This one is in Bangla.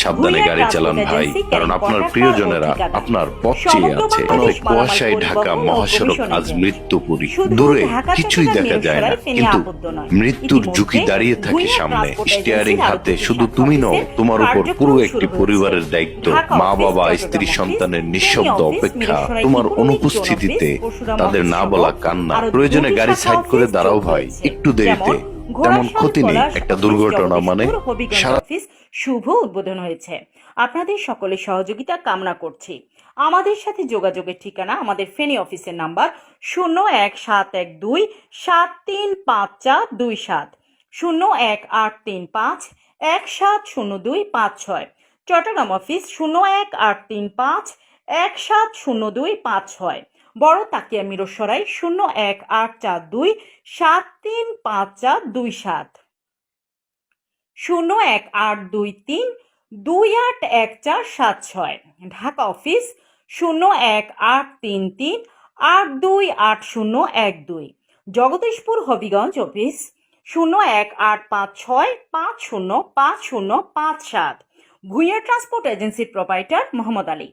সাবধানে গাড়ি চালান ভাই, কারণ আপনার প্রিয়জনেরা আপনার পথ চেয়ে আছে। কুয়াশায় ঢাকা মহাসড়ক আজ মৃত্যুপুরী। দূরে কিছুই দেখা যায় না, কিন্তু মৃত্যুর ঝুঁকি দাঁড়িয়ে থাকে সামনে। স্টিয়ারিং হাতে শুধু তুমি নও, তোমার উপর পুরো একটি পরিবারের দায়িত্ব। মা বাবা, স্ত্রী, সন্তানের নিঃশব্দ অপেক্ষা তোমার অনুপস্থিতিতে, তাদের না বলা কান্না। প্রয়োজনে গাড়ি সাইড করে দাঁড়াও ভাই, একটু দেরিতে তেমন ক্ষতি নেই। একটা দুর্ঘটনা মানে শুভ উদ্বোধন হয়েছে। আপনাদের সকলের সহযোগিতা কামনা করছি। আমাদের সাথে যোগাযোগের ঠিকানা আমাদের ফেনী অফিসের number 0173573527, 018351702556, Chittagong office 018351702556, Baro Takia Mirsarai 018427354227, 018232814146, Dhaka office 018338288012, Jagdishpur Habiganj office 0185650507, Bhuiyan transport এজেন্সির প্রোপাইটার মোহাম্মদ আলী।